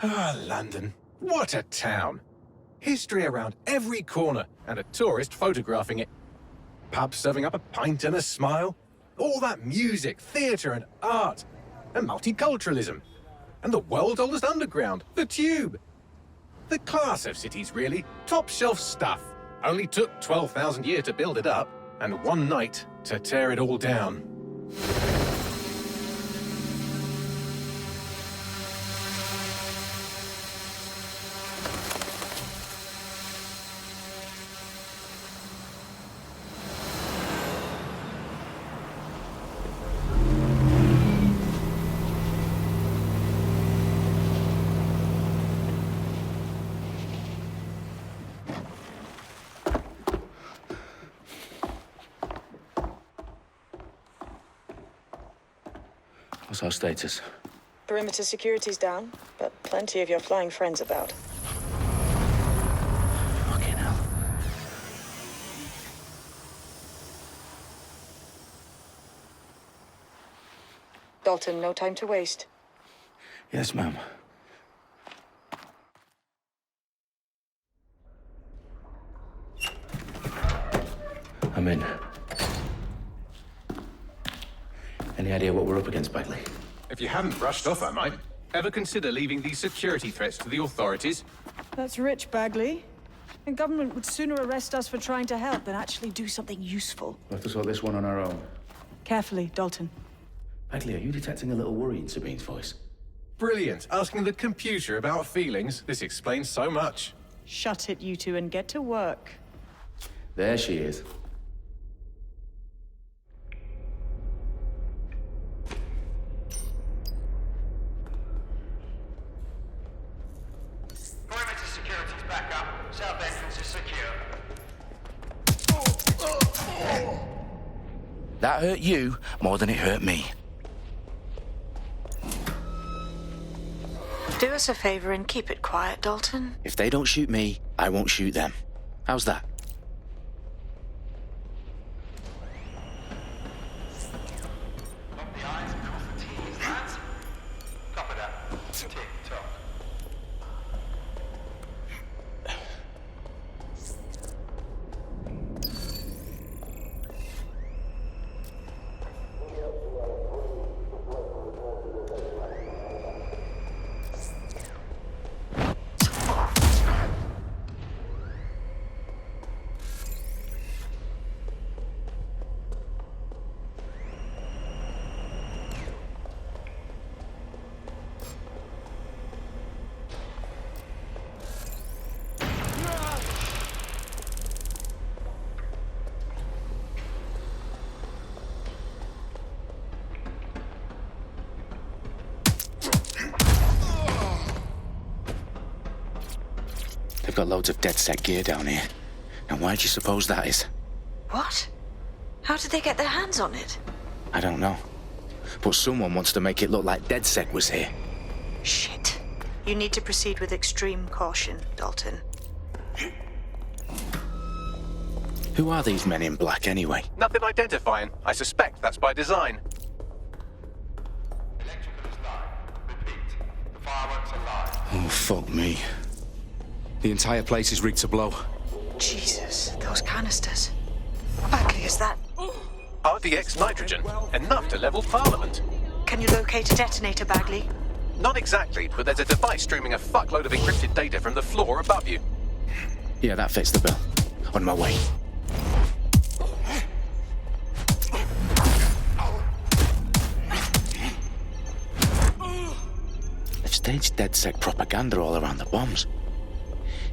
Ah, London. What a town. History around every corner, and a tourist photographing it. Pubs serving up a pint and a smile. All that music, theatre and art. And multiculturalism. And the world's oldest underground, the Tube. The class of cities, really. Top shelf stuff. Only took 12,000 years to build it up, and one night to tear it all down. What's our status? Perimeter security's down, but plenty of your flying friends about. Fucking hell. Dalton, no time to waste. Yes, ma'am. I'm in. Any idea what we're up against, Bagley? If you hadn't brushed off, I might. Ever consider leaving these security threats to the authorities? That's rich, Bagley. The government would sooner arrest us for trying to help than actually do something useful. We'll have to sort this one on our own. Carefully, Dalton. Bagley, are you detecting a little worry in Sabine's voice? Brilliant. Asking the computer about feelings. This explains so much. Shut it, you two, and get to work. There she is. Perimeter security's back up. South entrance is secure. That hurt you more than it hurt me. Do us a favor and keep it quiet, Dalton. If they don't shoot me, I won't shoot them. How's that? Lock the I's and cross the T's, lads. Copy that. Tick tock. They've got loads of dead-set gear down here. Now, why do you suppose that is? What? How did they get their hands on it? I don't know. But someone wants to make it look like DedSec was here. Shit. You need to proceed with extreme caution, Dalton. Who are these men in black, anyway? Nothing identifying. I suspect that's by design. Electrical is live. Repeat. Fireworks are live. Oh, fuck me. The entire place is rigged to blow. Jesus, those canisters. Bagley, is that... RDX nitrogen. Enough to level Parliament. Can you locate a detonator, Bagley? Not exactly, but there's a device streaming a fuckload of encrypted data from the floor above you. Yeah, that fits the bill. On my way. They've staged DedSec propaganda all around the bombs.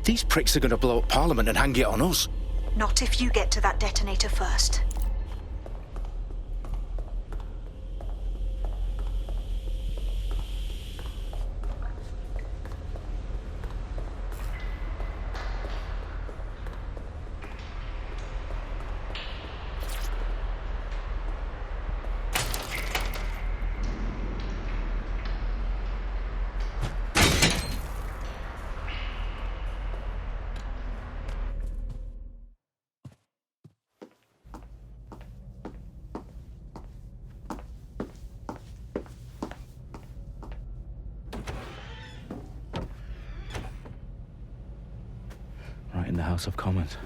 These pricks are going to blow up Parliament and hang it on us. Not if you get to that detonator first. right in the House of Commons.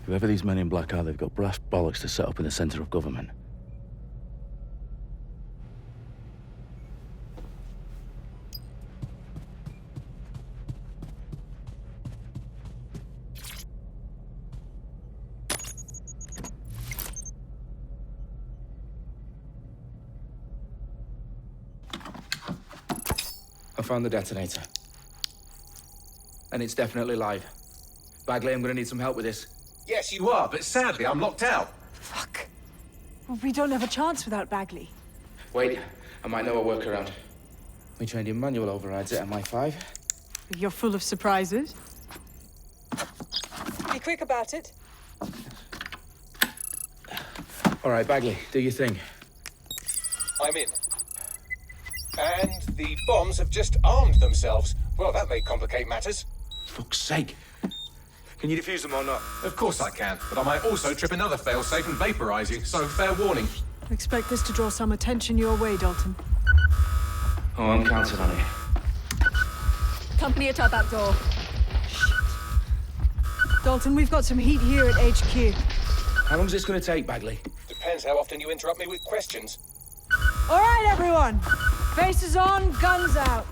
Whoever these men in black are, they've got brass bollocks to set up in the centre of government. I found the detonator. And it's definitely live. Bagley, I'm gonna need some help with this. Yes, you are, but sadly, I'm locked out. Fuck. We don't have a chance without Bagley. Wait, I might know a workaround. We trained in manual overrides at MI5. You're full of surprises. Be quick about it. All right, Bagley, do your thing. I'm in. And the bombs have just armed themselves. Well, that may complicate matters. Fuck's sake. Can you defuse them or not? Of course I can, but I might also trip another failsafe and vaporize you, so fair warning. Expect this to draw some attention your way, Dalton. Oh, I'm counting on it. Company at our back door. Dalton, we've got some heat here at HQ. How long's this gonna take, Bagley? Depends how often you interrupt me with questions. All right, everyone. Faces on, guns out.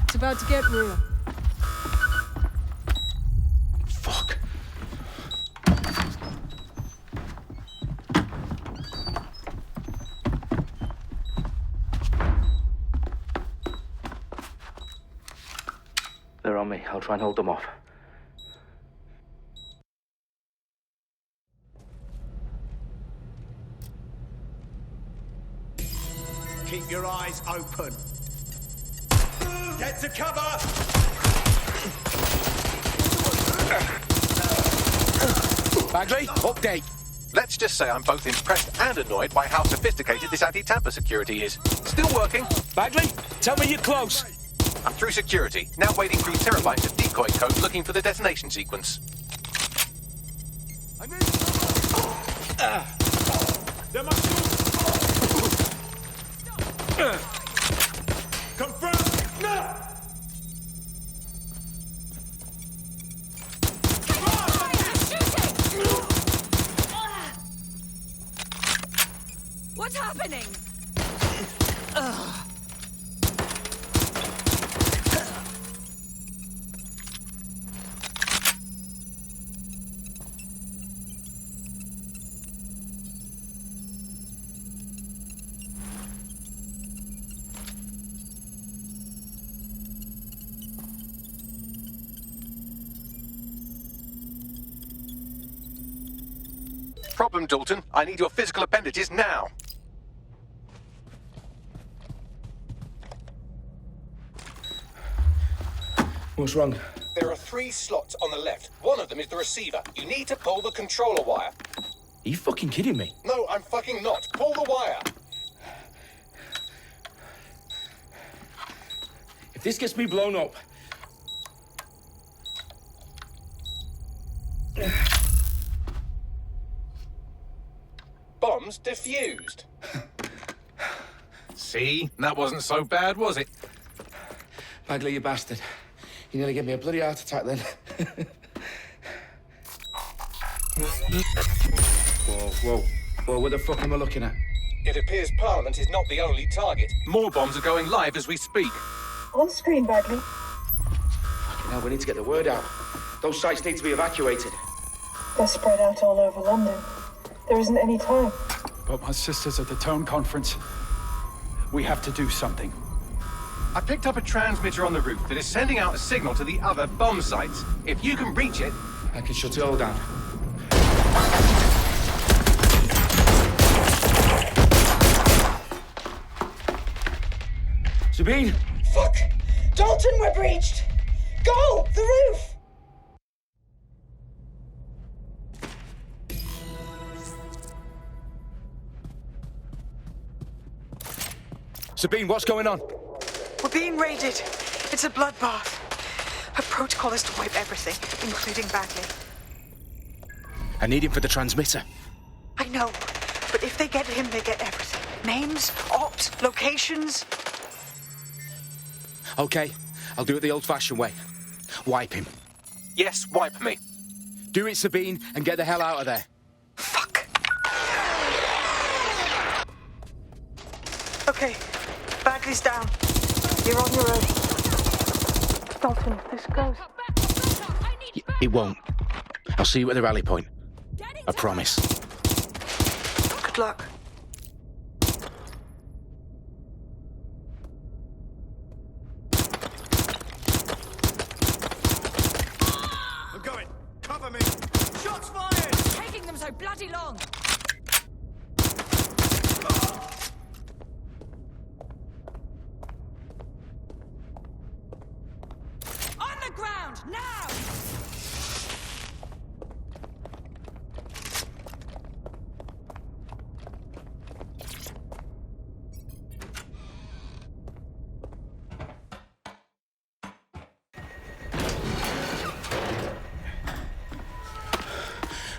It's about to get real. Fuck. They're on me. I'll try and hold them off. Keep your eyes open. Get to cover! Bagley, update. Let's just say I'm both impressed and annoyed by how sophisticated this anti-tamper security is. Still working. Bagley, tell me you're close. I'm through security, now wading through terabytes of decoy code looking for the detonation sequence. There must be... Confirm! No! What's happening? Problem, Dalton. I need your physical appendages now. What's wrong? There are 3 slots on the left. One of them is the receiver. You need to pull the controller wire. Are you fucking kidding me? No, I'm fucking not. Pull the wire. If this gets me blown up... Bombs defused. See? That wasn't so bad, was it? Bagley, you bastard. You nearly gave me a bloody heart attack then. Whoa. What the fuck am I looking at? It appears Parliament is not the only target. More bombs are going live as we speak. On screen, Bagley. Now we need to get the word out. Those sites need to be evacuated. They're spread out all over London. There isn't any time. But my sister's at the town conference. We have to do something. I picked up a transmitter on the roof that is sending out a signal to the other bomb sites. If you can reach it... I can shut it all down. Sabine! Fuck! Dalton, we're breached! Go! The roof! Sabine, what's going on? We're being raided. It's a bloodbath. Her protocol is to wipe everything, including Bagley. I need him for the transmitter. I know, but if they get him, they get everything. Names, ops, locations. Okay, I'll do it the old-fashioned way. Wipe him. Yes, wipe me. Do it, Sabine, and get the hell out of there. Fuck. Okay, Bagley's down. You're on your own. Dalton, if this goes... It won't. I'll see you at the rally point. I promise. Good luck. I'm going. Cover me. Shots fired! Taking them so bloody long. On the ground, now!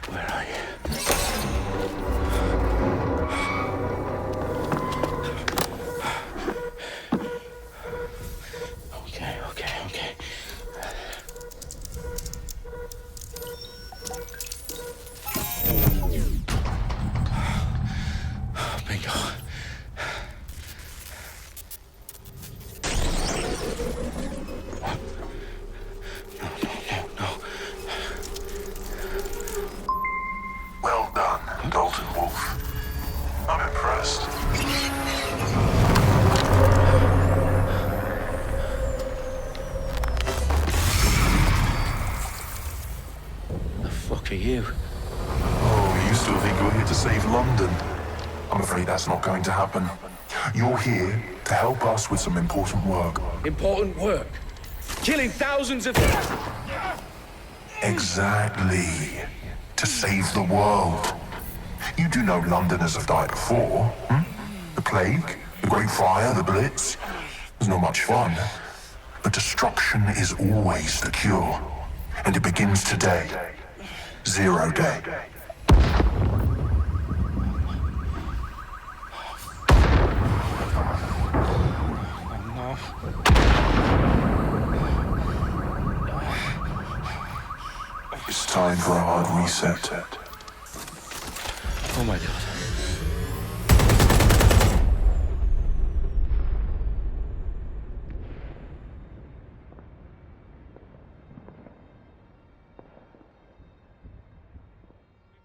Where are you? Okay. Bingo. No. Well done, Dalton Wolf. I'm impressed. The fuck are you? Oh, you still think you're here to save London? I'm afraid that's not going to happen. You're here to help us with some important work. Important work. Killing thousands of... Exactly. To save the world. You do know Londoners have died before, hmm? The plague, the Great Fire, the Blitz. It's not much fun. But destruction is always the cure. And it begins today. 0 day. It's time for a hard reset. Oh my god.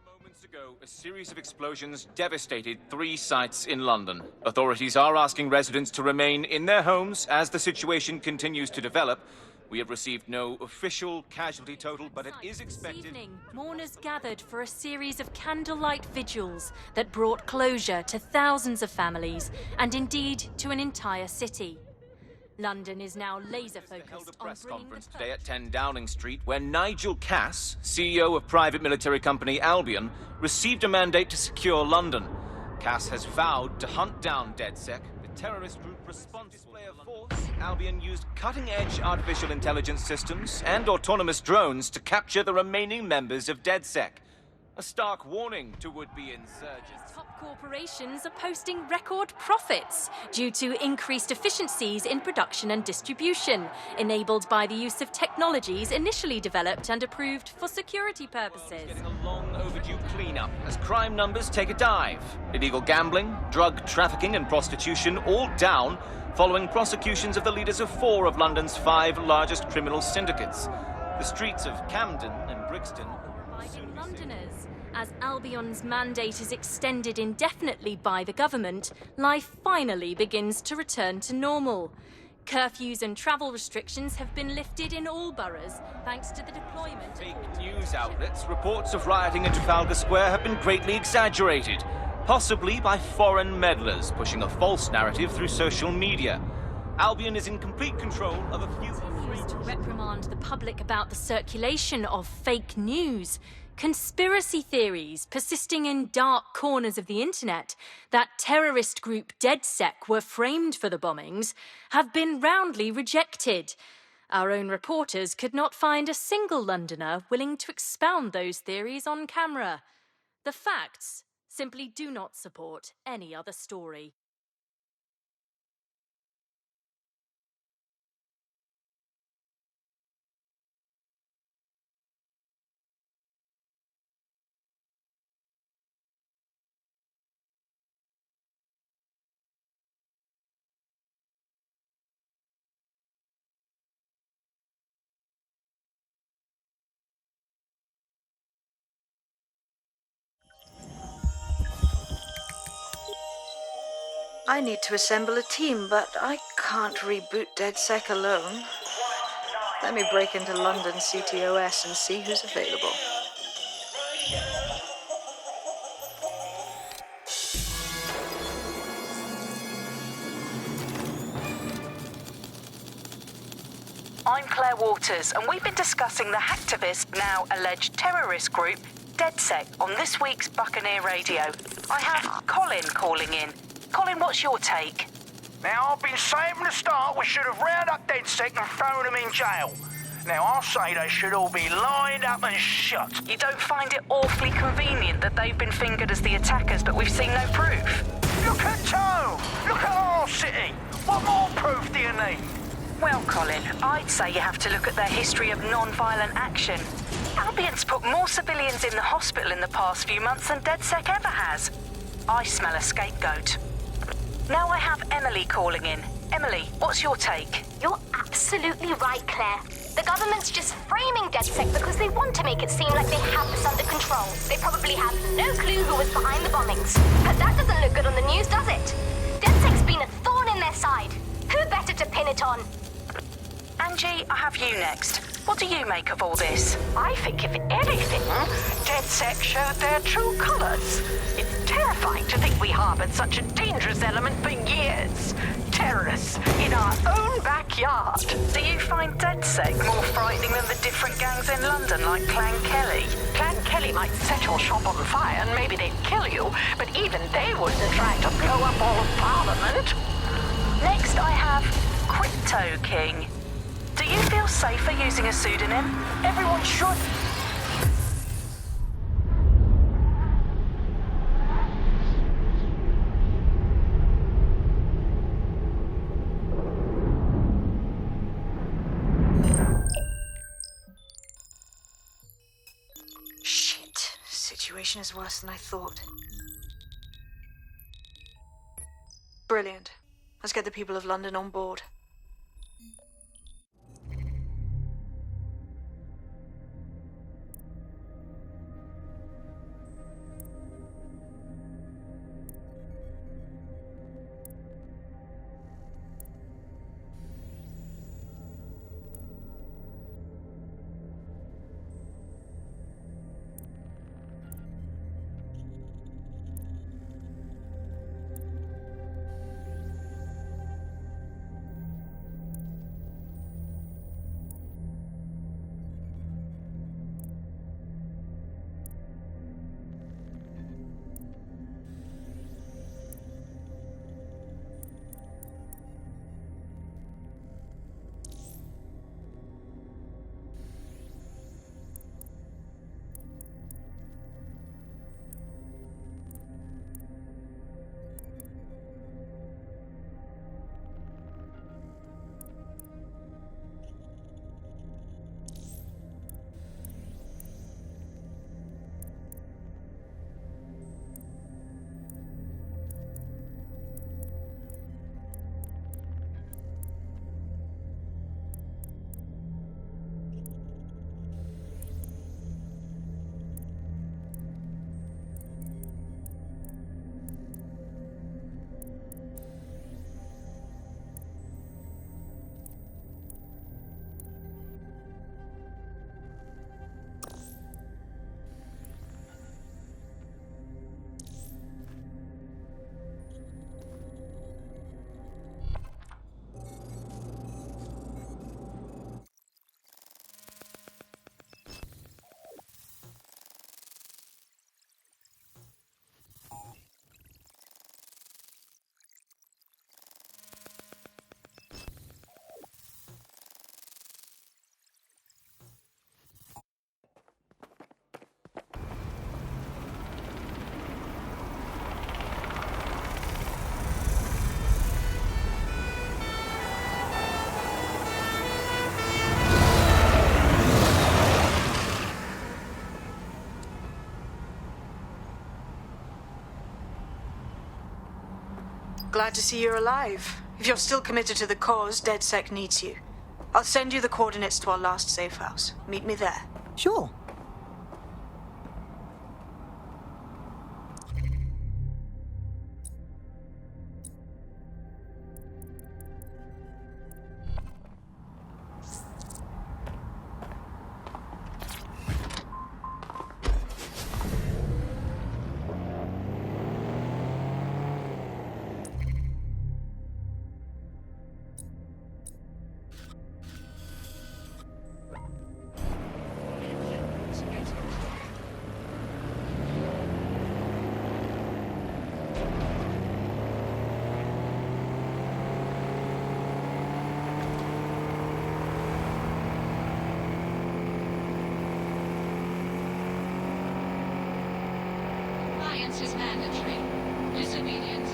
Moments ago, a series of explosions devastated 3 sites in London. Authorities are asking residents to remain in their homes as the situation continues to develop. We have received no official casualty total, but it is expected... This evening, mourners gathered for a series of candlelight vigils that brought closure to thousands of families, and indeed to an entire city. London is now laser-focused held a on press bringing conference the today at 10 Downing Street, where Nigel Cass, CEO of private military company Albion, received a mandate to secure London. Cass has vowed to hunt down DedSec, the terrorist group responsible display of force. Albion used cutting-edge artificial intelligence systems and autonomous drones to capture the remaining members of DedSec. A stark warning to would-be insurgents. top corporations are posting record profits due to increased efficiencies in production and distribution, enabled by the use of technologies initially developed and approved for security purposes. Getting a long overdue cleanup as crime numbers take a dive. Illegal gambling, drug trafficking and prostitution all down following prosecutions of the leaders of 4 of London's 5 largest criminal syndicates. The streets of Camden and Brixton Reviving Londoners. As Albion's mandate is extended indefinitely by the government, life finally begins to return to normal. Curfews and travel restrictions have been lifted in all boroughs, thanks to the deployment fake news outlets. Reports of rioting in Trafalgar Square have been greatly exaggerated, possibly by foreign meddlers pushing a false narrative through social media. Albion is in complete control of a few... to reprimand the public about the circulation of fake news. Conspiracy theories persisting in dark corners of the internet that terrorist group DedSec were framed for the bombings have been roundly rejected. Our own reporters could not find a single Londoner willing to expound those theories on camera. The facts simply do not support any other story. I need to assemble a team, but I can't reboot DedSec alone. Let me break into London CTOS and see who's available. I'm Claire Waters, and we've been discussing the hacktivist, now alleged terrorist group, DedSec, on this week's Buccaneer Radio. I have Colin calling in. Colin, what's your take? Now, I've been saying from the start we should have rounded up DedSec and thrown them in jail. Now, I'll say they should all be lined up and shot. You don't find it awfully convenient that they've been fingered as the attackers, but we've seen no proof? Look at Tone! Look at our city! What more proof do you need? Well, Colin, I'd say you have to look at their history of non-violent action. Albion's put more civilians in the hospital in the past few months than DedSec ever has. I smell a scapegoat. Now I have Emily calling in. Emily, what's your take? You're absolutely right, Claire. The government's just framing DedSec because they want to make it seem like they have this under control. They probably have no clue who was behind the bombings. But that doesn't look good on the news, does it? DedSec's been a thorn in their side. Who better to pin it on? Angie, I have you next. What do you make of all this? I think, if anything, DedSec showed their true colors. It's terrifying to think we harbored such a dangerous element for years. Terrorists in our own backyard. Do you find DedSec more frightening than the different gangs in London, like Clan Kelly? Clan Kelly might set your shop on fire and maybe they'd kill you, but even they wouldn't try to blow up all of Parliament. Next, I have Crypto King. Do you feel safer using a pseudonym? Everyone should. Shit. Situation is worse than I thought. Brilliant. Let's get the people of London on board. Glad to see you're alive. If you're still committed to the cause, DedSec needs you. I'll send you the coordinates to our last safe house. Meet me there. Sure. Obedience is mandatory. Disobedience.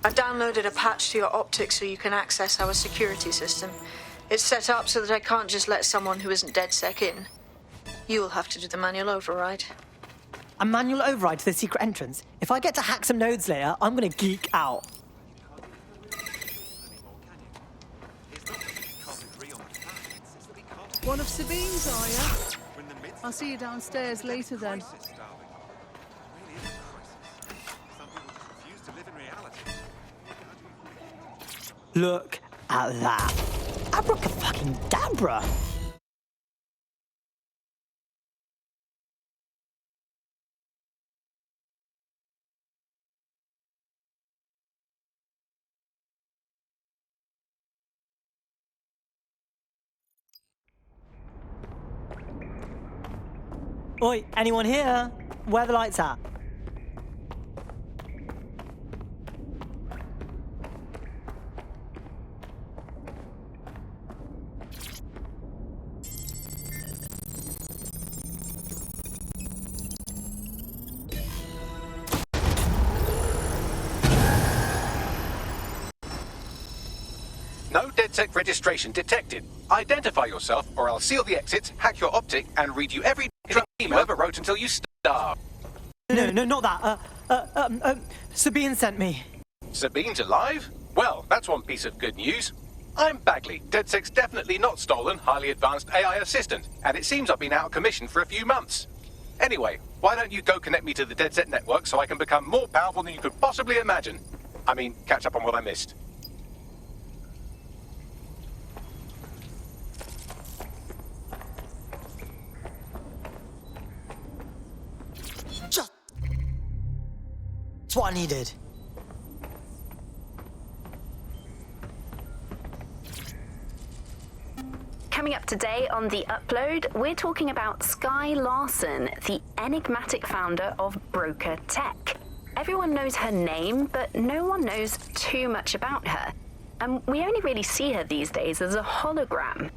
I downloaded a patch to your optics so you can access our security system. It's set up so that I can't just let someone who isn't DedSec in. You'll have to do the manual override. A manual override to the secret entrance? If I get to hack some nodes later, I'm gonna geek out. One of Sabine's, are you? I'll see you downstairs later then. Look at that. Abracadabra! Oi, anyone here? Where are the lights at? No DedSec registration detected. Identify yourself, or I'll seal the exits, hack your optic, and read you every email ever wrote until you starve. No, not that. Sabine sent me. Sabine's alive? Well, that's one piece of good news. I'm Bagley, DedSec's definitely not stolen, highly advanced AI assistant, and it seems I've been out of commission for a few months. Anyway, why don't you go connect me to the DedSec network so I can become more powerful than you could possibly imagine? I mean, catch up on what I missed. That's what I needed. Coming up today on The Upload, we're talking about Skye Larson, the enigmatic founder of Broker Tech. Everyone knows her name, but no one knows too much about her. And we only really see her these days as a hologram.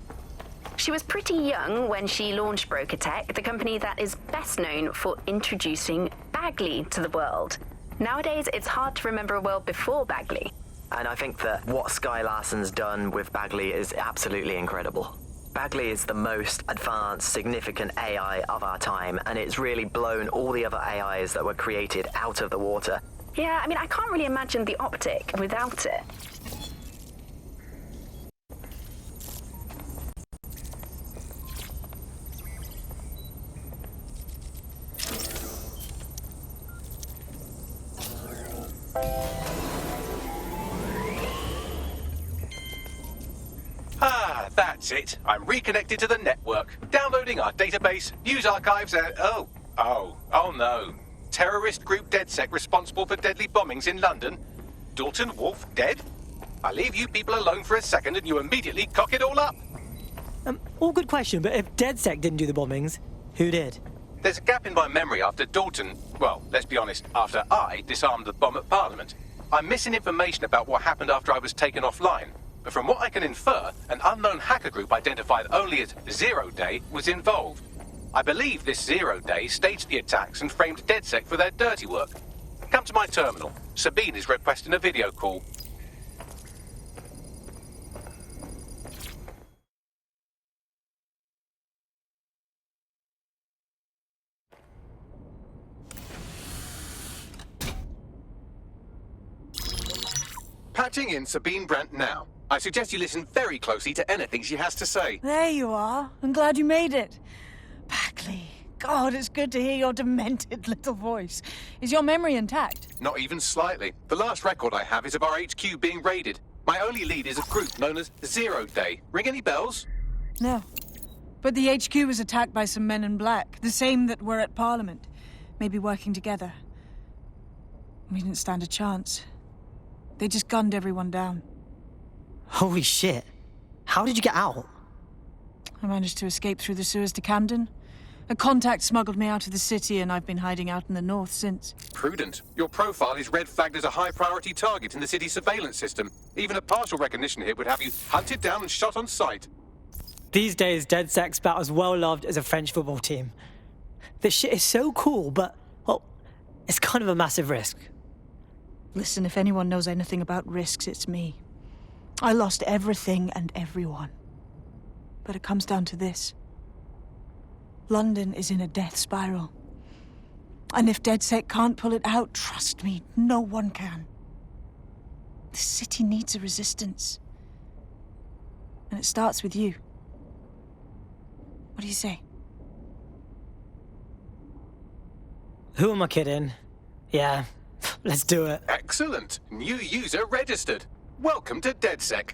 She was pretty young when she launched Broker Tech, the company that is best known for introducing Bagley to the world. Nowadays, it's hard to remember a world before Bagley. And I think that what Skye Larson's done with Bagley is absolutely incredible. Bagley is the most advanced, significant AI of our time, and it's really blown all the other AIs that were created out of the water. Yeah, I mean, I can't really imagine the optic without it. That's it. I'm reconnected to the network, downloading our database, news archives, and... Oh no. Terrorist group DedSec responsible for deadly bombings in London? Dalton Wolf dead? I leave you people alone for a second and you immediately cock it all up. All good question, but if DedSec didn't do the bombings, who did? There's a gap in my memory after Dalton... Well, let's be honest, after I disarmed the bomb at Parliament. I'm missing information about what happened after I was taken offline. But from what I can infer, an unknown hacker group identified only as Zero Day was involved. I believe this Zero Day staged the attacks and framed DedSec for their dirty work. Come to my terminal. Sabine is requesting a video call. Patching in Sabine Brandt now. I suggest you listen very closely to anything she has to say. There you are. I'm glad you made it. Bagley. God, it's good to hear your demented little voice. Is your memory intact? Not even slightly. The last record I have is of our HQ being raided. My only lead is a group known as Zero Day. Ring any bells? No. But the HQ was attacked by some men in black, the same that were at Parliament. Maybe working together. We didn't stand a chance. They just gunned everyone down. Holy shit. How did you get out? I managed to escape through the sewers to Camden. A contact smuggled me out of the city, and I've been hiding out in the north since. Prudent. Your profile is red flagged as a high-priority target in the city's surveillance system. Even a partial recognition hit would have you hunted down and shot on sight. These days, DedSec's about as well loved as a French football team. This shit is so cool, but, well, it's kind of a massive risk. Listen, if anyone knows anything about risks, it's me. I lost everything and everyone. But it comes down to this. London is in a death spiral. And if DedSec can't pull it out, trust me, no one can. The city needs a resistance. And it starts with you. What do you say? Who am I kidding? Yeah, let's do it. Excellent. New user registered. Welcome to DedSec.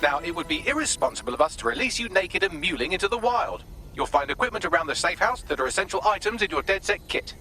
Now, it would be irresponsible of us to release you naked and mewling into the wild. You'll find equipment around the safe house that are essential items in your DedSec kit.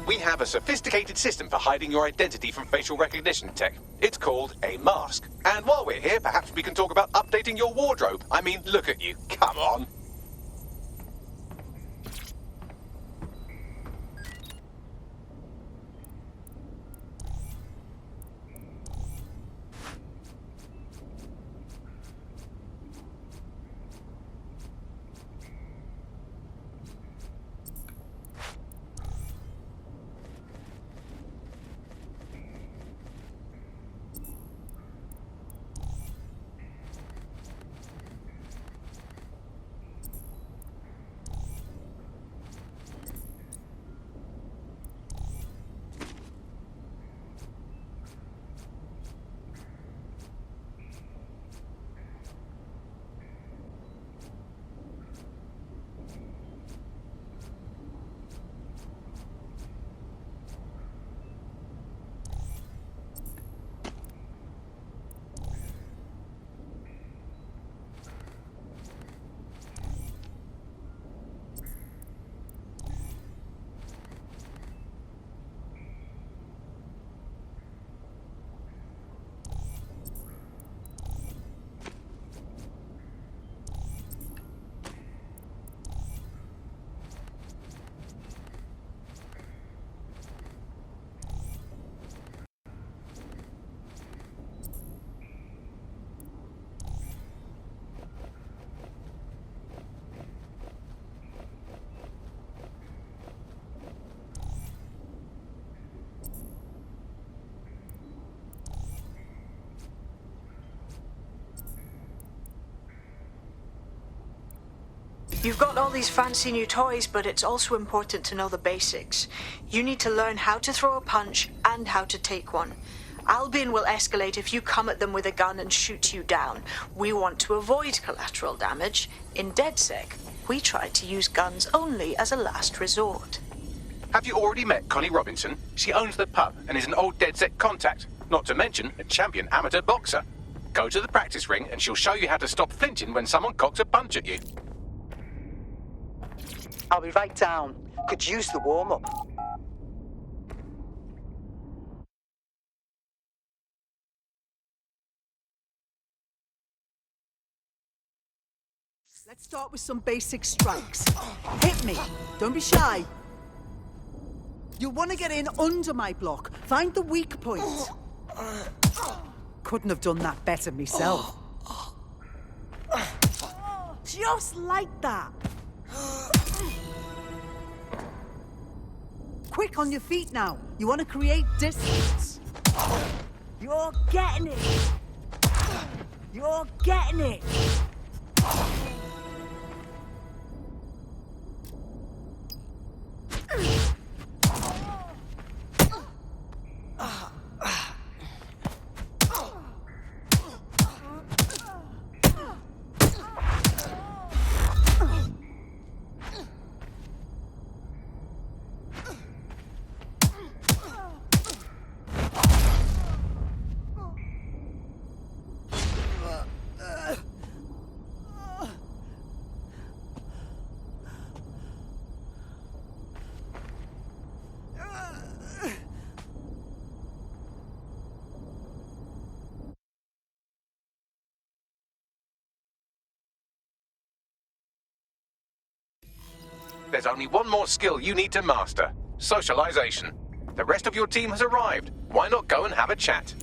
We have a sophisticated system for hiding your identity from facial recognition tech. It's called a mask. And while we're here, perhaps we can talk about updating your wardrobe. I mean, look at you. Come on. You've got all these fancy new toys, but it's also important to know the basics. You need to learn how to throw a punch and how to take one. Albion will escalate if you come at them with a gun and shoot you down. We want to avoid collateral damage. In DedSec, we try to use guns only as a last resort. Have you already met Connie Robinson? She owns the pub and is an old DedSec contact, not to mention a champion amateur boxer. Go to the practice ring and she'll show you how to stop flinching when someone cocks a punch at you. I'll be right down. Could use the warm-up. Let's start with some basic strikes. Hit me. Don't be shy. You'll want to get in under my block. Find the weak point. Couldn't have done that better myself. Just like that. Quick on your feet now. You want to create distance. You're getting it. You're getting it. There's only one more skill you need to master: socialization. The rest of your team has arrived. Why not go and have a chat?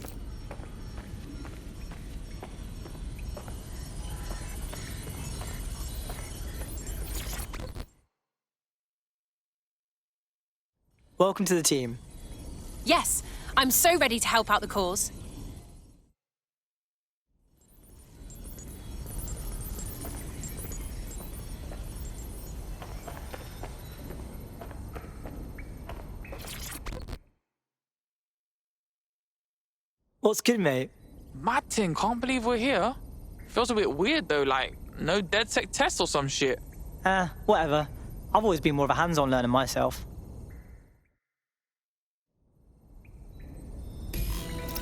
Welcome to the team. Yes, I'm so ready to help out the cause. What's good, mate? Martin, can't believe we're here. Feels a bit weird though, like no DedSec test or some shit. Whatever. I've always been more of a hands-on learner myself.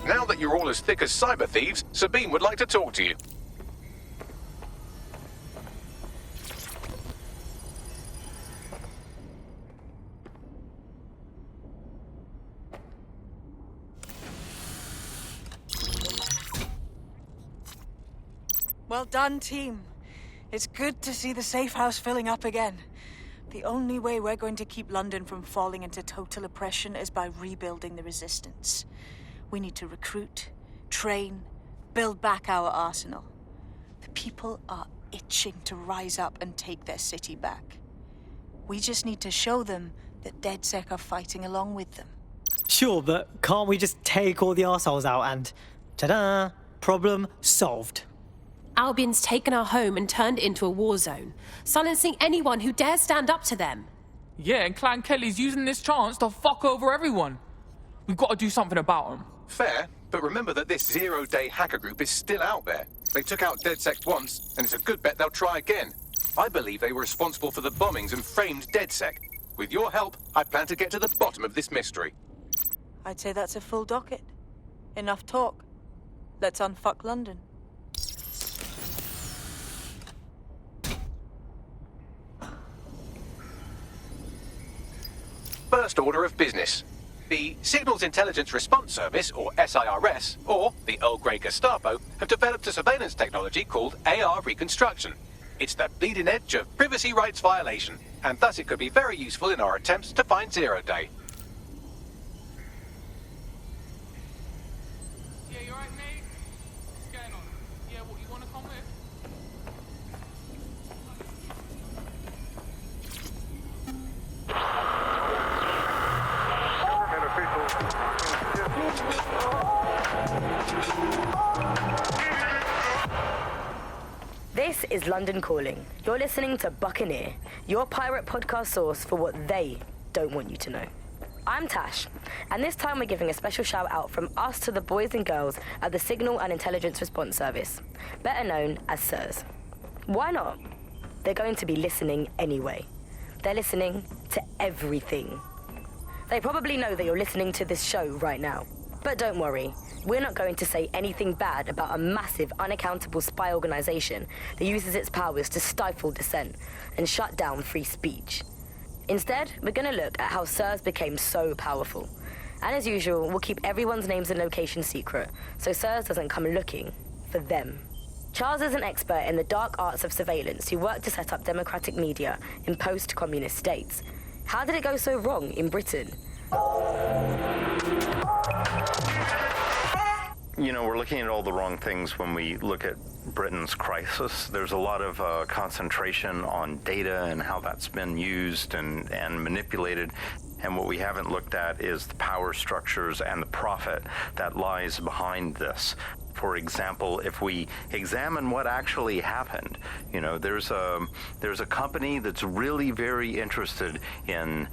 Now that you're all as thick as cyber thieves, Sabine would like to talk to you. Well done, team. It's good to see the safe house filling up again. The only way we're going to keep London from falling into total oppression is by rebuilding the resistance. We need to recruit, train, build back our arsenal. The people are itching to rise up and take their city back. We just need to show them that DedSec are fighting along with them. Sure, but can't we just take all the arseholes out and... ta-da! Problem solved. Albion's taken our home and turned it into a war zone, silencing anyone who dares stand up to them. Yeah, and Clan Kelly's using this chance to fuck over everyone. We've got to do something about them. Fair, but remember that this zero-day hacker group is still out there. They took out DedSec once, and it's a good bet they'll try again. I believe they were responsible for the bombings and framed DedSec. With your help, I plan to get to the bottom of this mystery. I'd say that's a full docket. Enough talk. Let's unfuck London. First order of business. The Signals Intelligence Response Service, or SIRS, or the Earl Grey Gestapo, have developed a surveillance technology called AR Reconstruction. It's the bleeding edge of privacy rights violation, and thus it could be very useful in our attempts to find Zero Day. Yeah, you alright, mate? What's going on? Yeah, what, you want to come with? This This is London Calling. You're listening to Buccaneer, your pirate podcast source for what they don't want you to know. I'm Tash, and this time we're giving a special shout out from us to the boys and girls at the Signal and Intelligence Response Service, better known as SIRS. Why not? They're going to be listening anyway. They're listening to everything. They probably know that you're listening to this show right now. But don't worry, we're not going to say anything bad about a massive, unaccountable spy organization that uses its powers to stifle dissent and shut down free speech. Instead, we're going to look at how SIRS became so powerful. And as usual, we'll keep everyone's names and locations secret, so SIRS doesn't come looking for them. Charles is an expert in the dark arts of surveillance who worked to set up democratic media in post-communist states. How did it go so wrong in Britain? You know, we're looking at all the wrong things when we look at Britain's crisis. There's a lot of concentration on data and how that's been used and manipulated. And what we haven't looked at is the power structures and the profit that lies behind this. For example, if we examine what actually happened, you know, there's a company that's really very interested in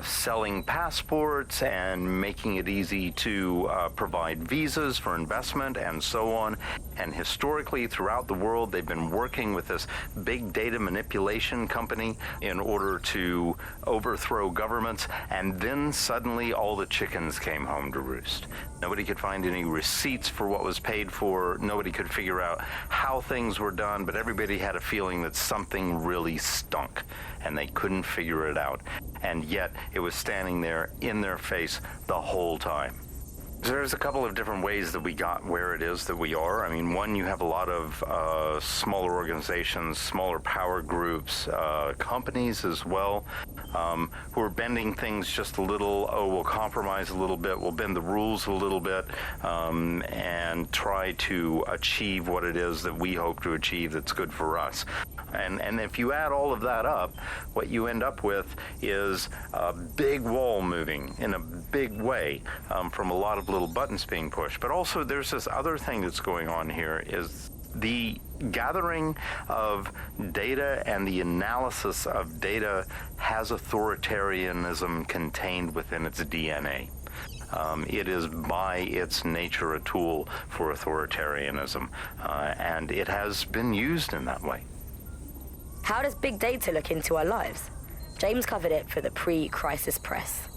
selling passports and making it easy to provide visas for investment and so on. And historically, throughout the world, they've been working with this big data manipulation company in order to overthrow governments. And then suddenly all the chickens came home to roost. Nobody could find any receipts for what was paid for. Nobody could figure out how things were done, but everybody had a feeling that something really stunk, and they couldn't figure it out. And yet, it was standing there in their face the whole time. There's a couple of different ways that we got where it is that we are. I mean, one, you have a lot of smaller organizations, smaller power groups, companies as well, who are bending things just a little. Oh, we'll compromise a little bit, we'll bend the rules a little bit, and try to achieve what it is that we hope to achieve that's good for us. And if you add all of that up, what you end up with is a big wall moving in a big way from a lot of little buttons being pushed. But also there's this other thing that's going on here is the gathering of data and the analysis of data has authoritarianism contained within its DNA. It is by its nature a tool for authoritarianism, and it has been used in that way. How does big data look into our lives? James covered it for the pre-crisis press.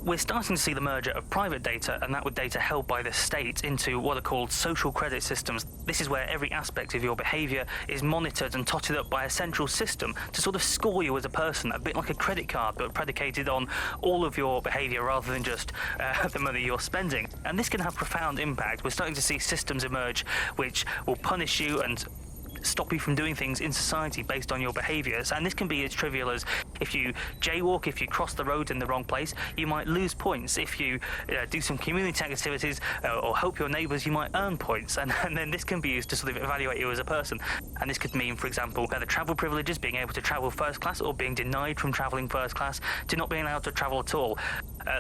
We're starting to see the merger of private data and that with data held by the state into what are called social credit systems. This is where every aspect of your behaviour is monitored and totted up by a central system to sort of score you as a person, a bit like a credit card, but predicated on all of your behaviour rather than just the money you're spending. And this can have profound impact. We're starting to see systems emerge which will punish you and stop you from doing things in society based on your behaviours. And this can be as trivial as if you jaywalk, if you cross the road in the wrong place, you might lose points. If you do some community activities or help your neighbours, you might earn points. And then this can be used to sort of evaluate you as a person. And this could mean, for example, the travel privileges, being able to travel first class or being denied from travelling first class to not being allowed to travel at all.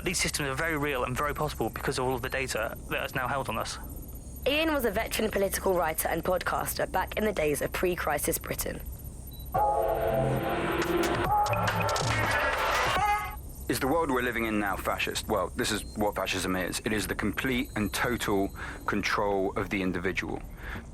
These systems are very real and very possible because of all of the data that is now held on us. Ian was a veteran political writer and podcaster back in the days of pre-crisis Britain. Is the world we're living in now fascist? Well, this is what fascism is. It is the complete and total control of the individual.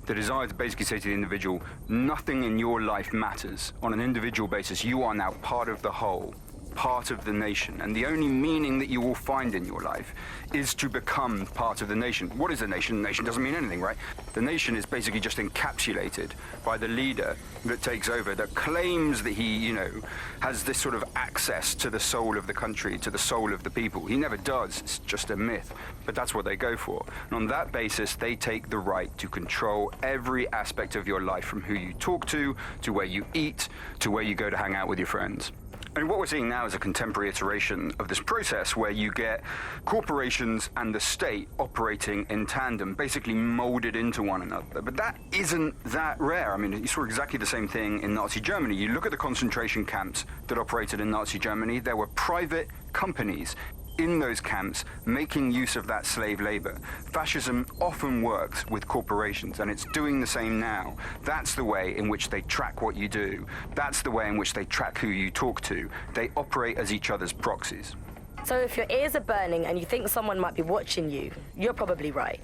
The desire to basically say to the individual, nothing in your life matters. On an individual basis, you are now part of the whole, part of the nation, and the only meaning that you will find in your life is to become part of the nation. What is a nation? A nation doesn't mean anything, right? The nation is basically just encapsulated by the leader that takes over, that claims that he, you know, has this sort of access to the soul of the country, to the soul of the people. He never does. It's just a myth. But that's what they go for. And on that basis, they take the right to control every aspect of your life, from who you talk to where you eat, to where you go to hang out with your friends. And what we're seeing now is a contemporary iteration of this process where you get corporations and the state operating in tandem, basically molded into one another. But that isn't that rare. I mean, you saw exactly the same thing in Nazi Germany. You look at the concentration camps that operated in Nazi Germany, there were private companies in those camps making use of that slave labor. Fascism often works with corporations, and it's doing the same now. That's the way in which they track what you do. That's the way in which they track who you talk to. They operate as each other's proxies. So if your ears are burning and you think someone might be watching you, you're probably right.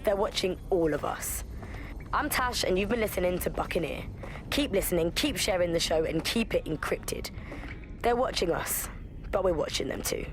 They're watching all of us. I'm Tash, and you've been listening to Buccaneer. Keep listening, keep sharing the show, and keep it encrypted. They're watching us, but we're watching them too.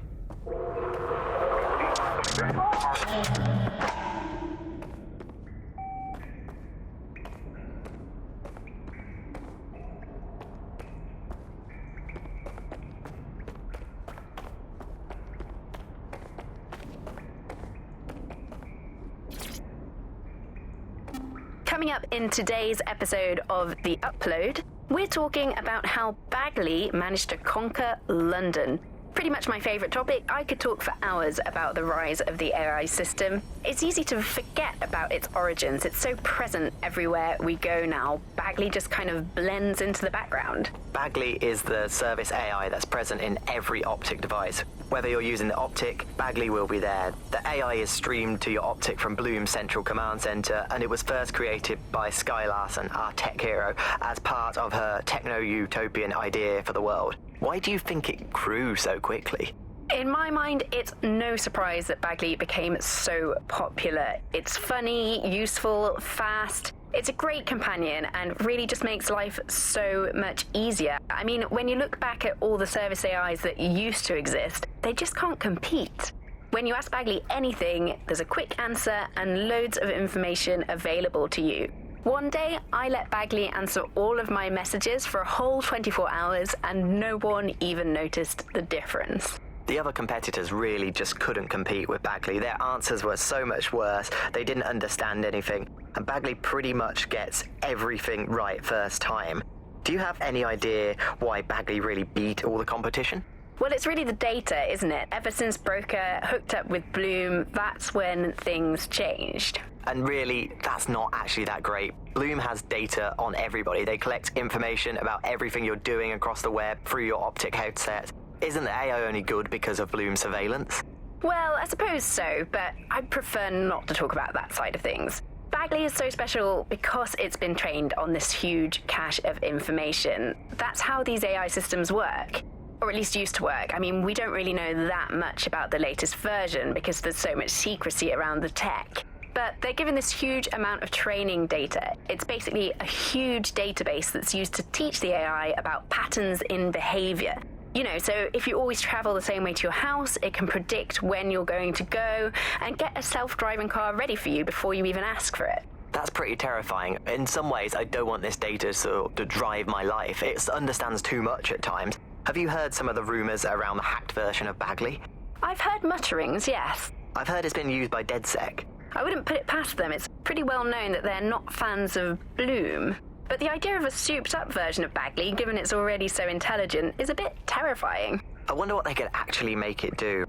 Coming up in today's episode of The Upload, we're talking about how Bagley managed to conquer London. Pretty much my favourite topic. I could talk for hours about the rise of the AI system. It's easy to forget about its origins. It's so present everywhere we go now. Bagley just kind of blends into the background. Bagley is the service AI that's present in every Optic device. Whether you're using the Optic, Bagley will be there. The AI is streamed to your Optic from Bloom's central command center, and it was first created by Sky Larson, our tech hero, as part of her techno-utopian idea for the world. Why do you think it grew so quickly? In my mind, it's no surprise that Bagley became so popular. It's funny, useful, fast. It's a great companion and really just makes life so much easier. I mean, when you look back at all the service AIs that used to exist, they just can't compete. When you ask Bagley anything, there's a quick answer and loads of information available to you. One day, I let Bagley answer all of my messages for a whole 24 hours, and no one even noticed the difference. The other competitors really just couldn't compete with Bagley. Their answers were so much worse, they didn't understand anything, and Bagley pretty much gets everything right first time. Do you have any idea why Bagley really beat all the competition? Well, it's really the data, isn't it? Ever since Broker hooked up with Bloom, that's when things changed. And really, that's not actually that great. Bloom has data on everybody. They collect information about everything you're doing across the web through your Optic headset. Isn't the AI only good because of Bloom's surveillance? Well, I suppose so, but I'd prefer not to talk about that side of things. Bagley is so special because it's been trained on this huge cache of information. That's how these AI systems work. Or at least used to work. I mean, we don't really know that much about the latest version because there's so much secrecy around the tech. But they're given this huge amount of training data. It's basically a huge database that's used to teach the AI about patterns in behavior. You know, so if you always travel the same way to your house, it can predict when you're going to go and get a self-driving car ready for you before you even ask for it. That's pretty terrifying. In some ways, I don't want this data to drive my life. It understands too much at times. Have you heard some of the rumors around the hacked version of Bagley? I've heard mutterings, yes. I've heard it's been used by DedSec. I wouldn't put it past them. It's pretty well known that they're not fans of Bloom. But the idea of a souped-up version of Bagley, given it's already so intelligent, is a bit terrifying. I wonder what they could actually make it do.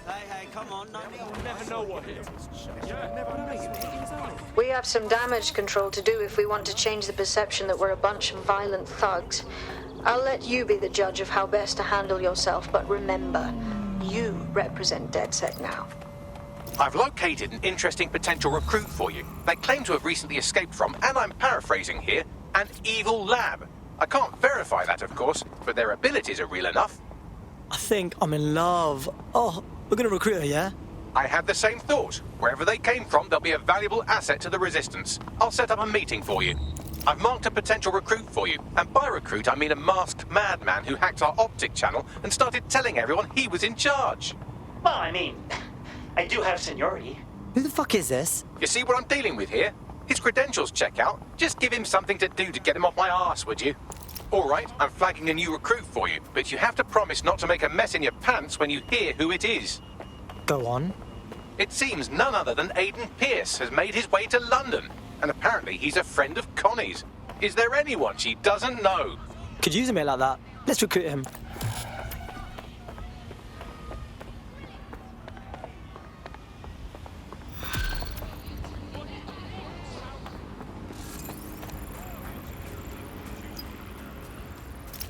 Hey, come on, you'll never know what hit. We have some damage control to do if we want to change the perception that we're a bunch of violent thugs. I'll let you be the judge of how best to handle yourself, but remember, you represent DedSec now. I've located an interesting potential recruit for you. They claim to have recently escaped from, and I'm paraphrasing here, an evil lab. I can't verify that, of course, but their abilities are real enough. I think I'm in love. Oh, we're gonna recruit her, yeah? I had the same thought. Wherever they came from, they'll be a valuable asset to the Resistance. I'll set up a meeting for you. I've marked a potential recruit for you, and by recruit I mean a masked madman who hacked our Optic channel and started telling everyone he was in charge. Well, I mean, I do have seniority. Who the fuck is this? You see what I'm dealing with here? His credentials check out. Just give him something to do to get him off my arse, would you? All right, I'm flagging a new recruit for you, but you have to promise not to make a mess in your pants when you hear who it is. Go on. It seems none other than Aidan Pierce has made his way to London, and apparently he's a friend of Connie's. Is there anyone she doesn't know? Could use a mate like that. Let's recruit him.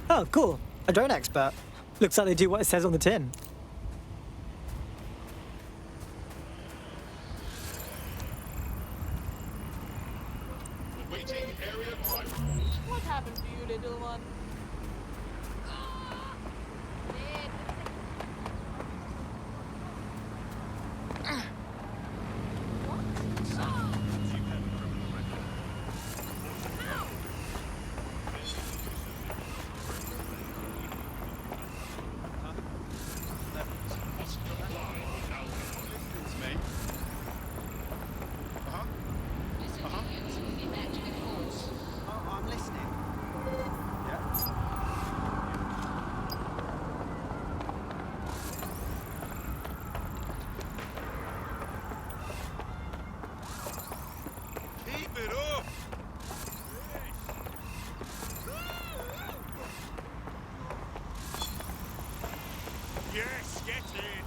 Oh, cool. A drone expert. Looks like they do what it says on the tin. What happened to you, little one? I'm listening. Keep it up! Yes, get in!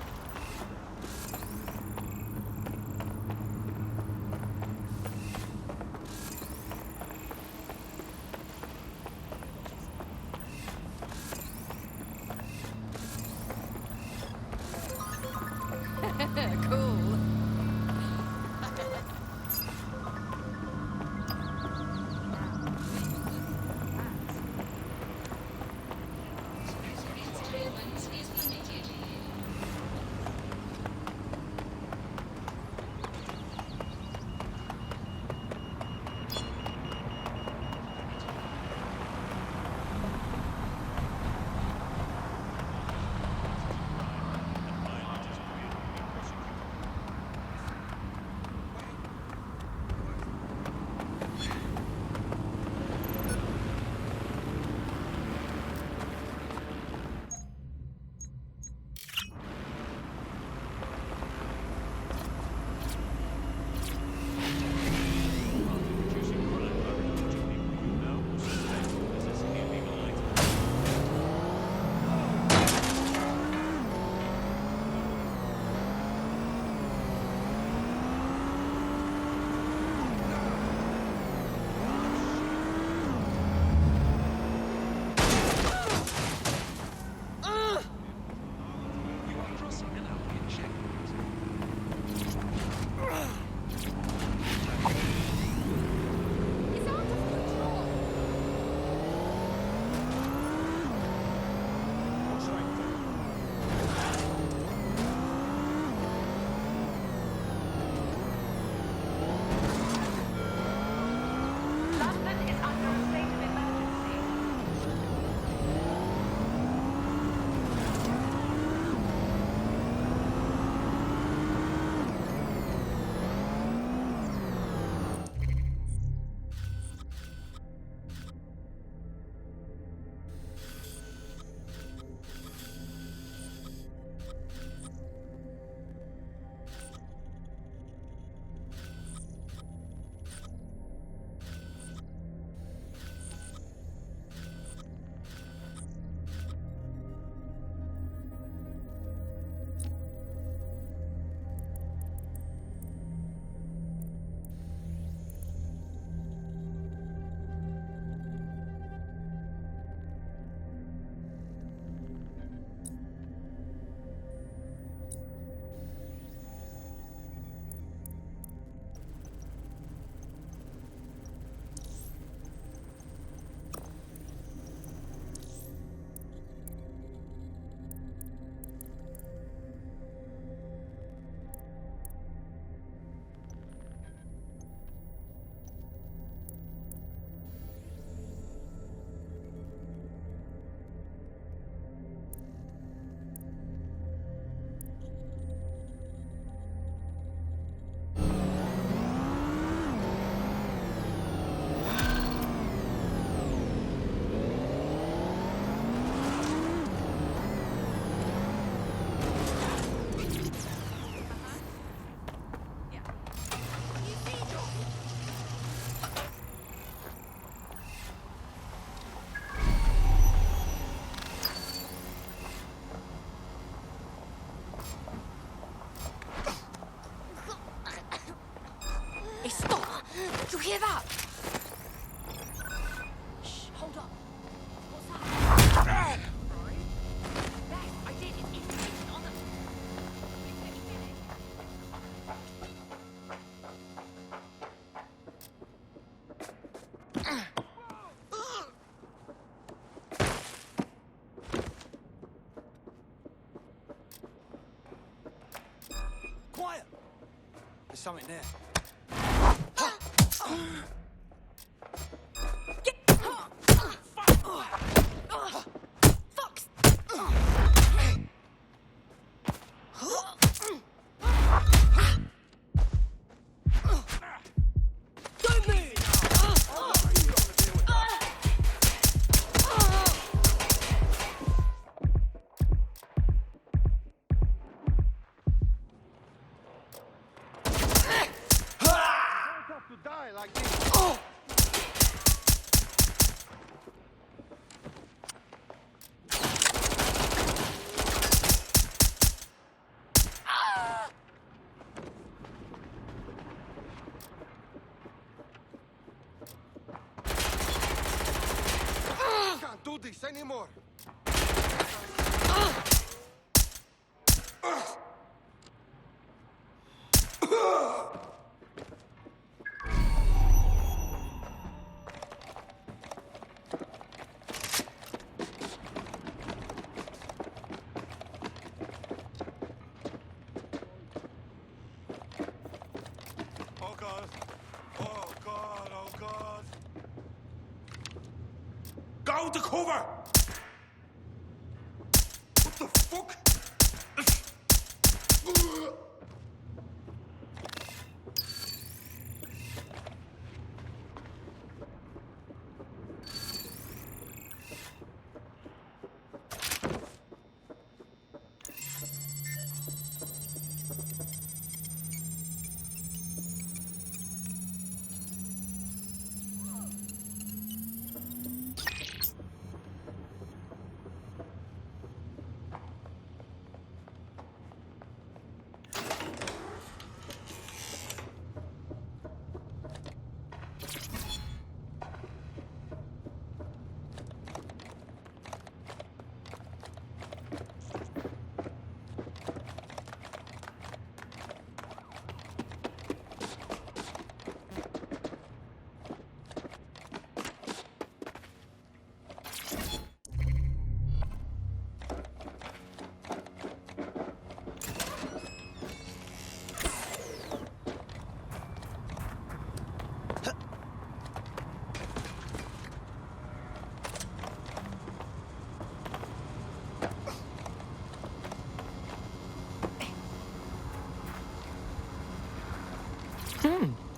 Cool. hear that? Shh, hold up. What's that? Yes, I did. It's on the... Quiet! There's something there. Can't do this anymore. Oh God. Oh God, oh God. Go to cover! What the fuck?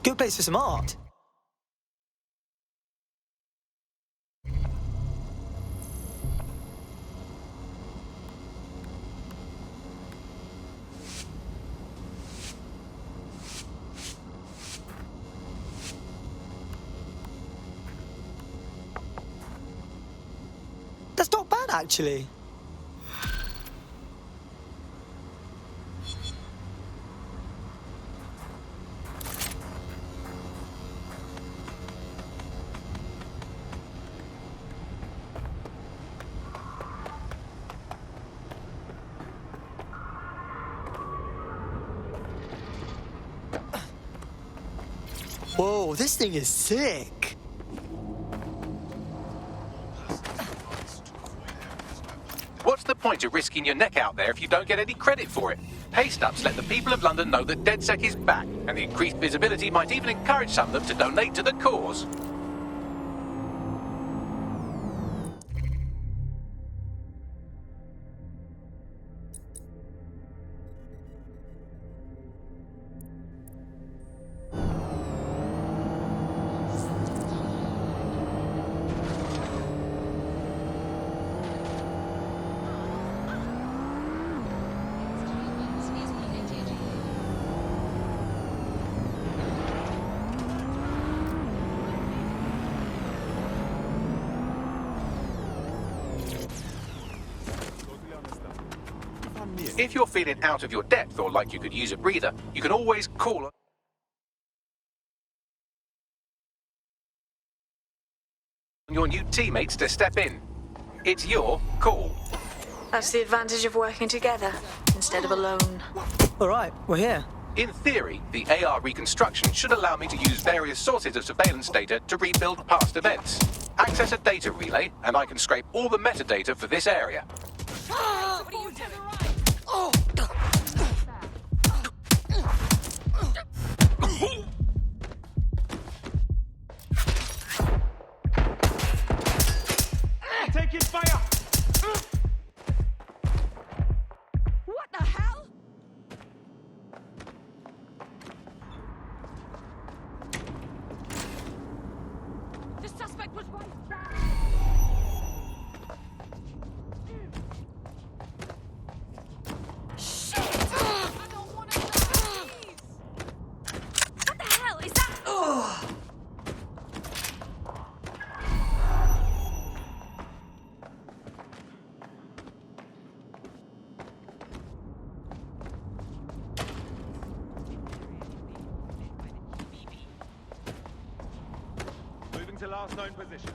Good place for some art. That's not bad, actually. Whoa, this thing is sick. What's the point of risking your neck out there if you don't get any credit for it? Pay stubs let the people of London know that DedSec is back, and the increased visibility might even encourage some of them to donate to the cause. If you're feeling out of your depth or like you could use a breather, you can always call your new teammates to step in. It's your call. That's the advantage of working together instead of alone. All right, we're here. In theory, the AR reconstruction should allow me to use various sources of surveillance data to rebuild past events. Access a data relay, and I can scrape all the metadata for this area. Taking fire! What the hell? The suspect was right back. Shit! I don't want to die. What the hell is that? Moving to last known position.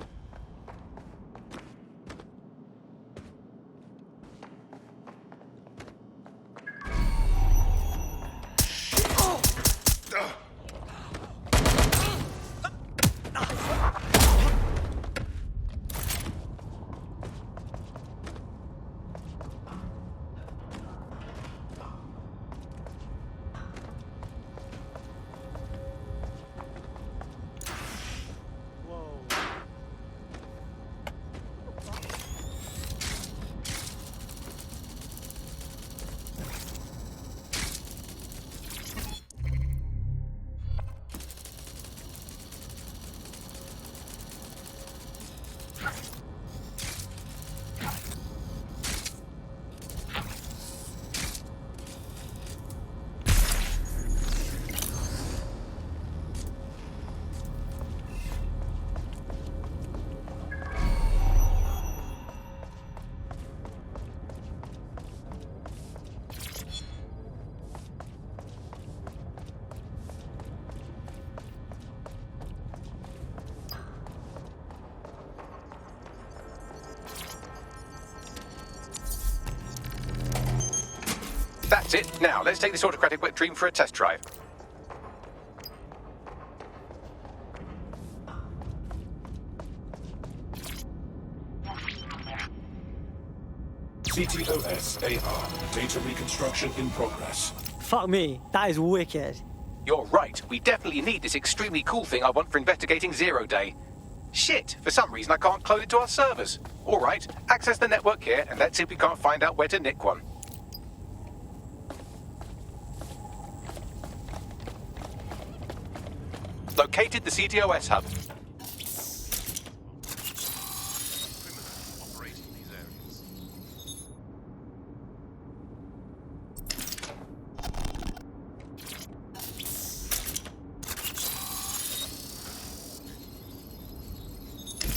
That's it. Now, let's take this autocratic wet dream for a test drive. CTOS AR. Data reconstruction in progress. Fuck me, that is wicked. You're right. We definitely need this extremely cool thing I want for investigating Zero Day. Shit, for some reason I can't clone it to our servers. All right, access the network here, and let's see if we can't find out where to nick one. Located the CTOS hub.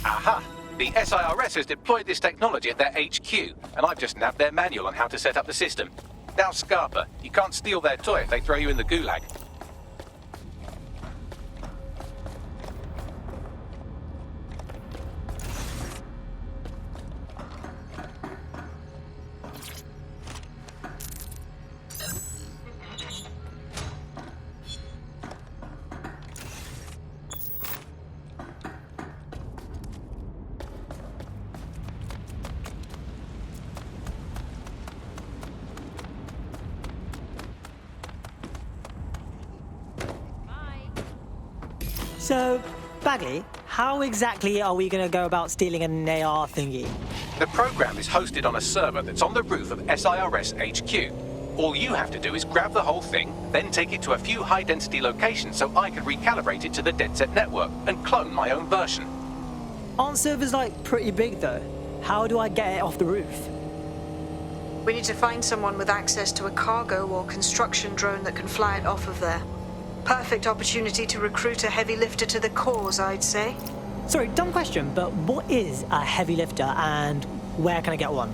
Aha! The SIRS has deployed this technology at their HQ, and I've just nabbed their manual on how to set up the system. Now, Scarpa, you can't steal their toy if they throw you in the gulag. So, Bagley, how exactly are we going to go about stealing an AR thingy? The program is hosted on a server that's on the roof of SIRS HQ. All you have to do is grab the whole thing, then take it to a few high-density locations so I can recalibrate it to the DedSec network and clone my own version. Aren't servers, like, pretty big, though? How do I get it off the roof? We need to find someone with access to a cargo or construction drone that can fly it off of there. Perfect opportunity to recruit a heavy lifter to the cause, I'd say. Sorry, dumb question, but what is a heavy lifter and where can I get one?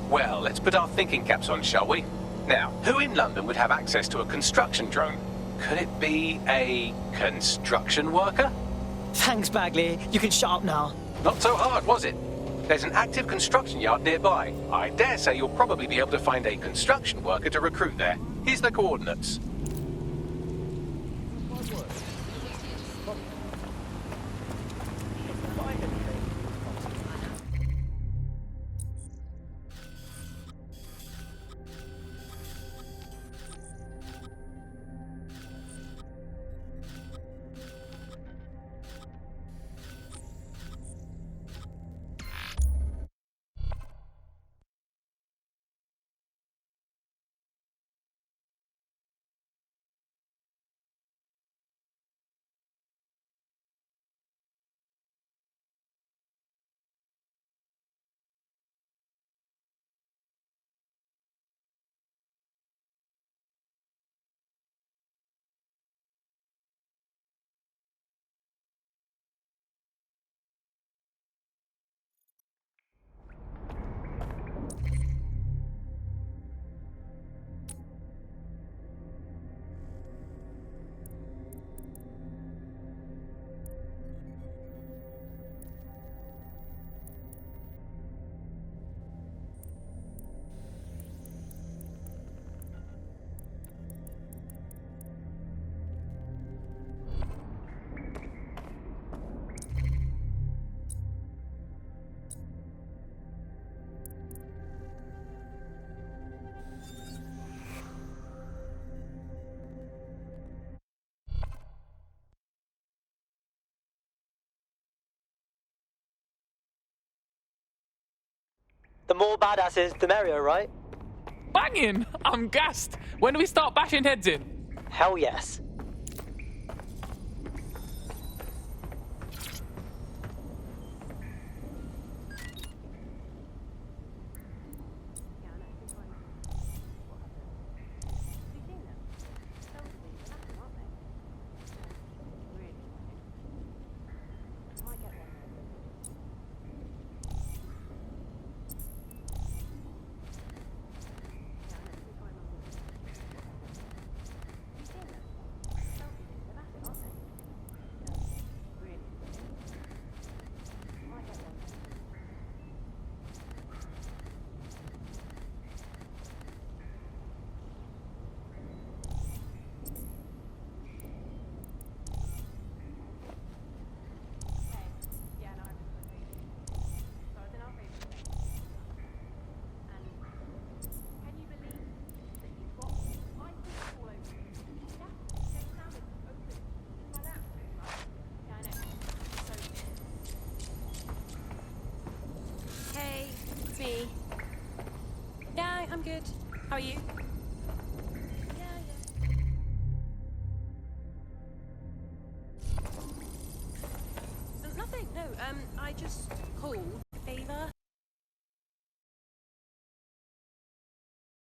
Well, let's put our thinking caps on, shall we? Now, who in London would have access to a construction drone? Could it be a construction worker? Thanks, Bagley. You can shut up now. Not so hard, was it? There's an active construction yard nearby. I dare say you'll probably be able to find a construction worker to recruit there. Here's the coordinates. The more badasses, the merrier, right? Banging! I'm gassed. When do we start bashing heads in? Hell yes. Hey, it's me. Yeah, I'm good. How are you?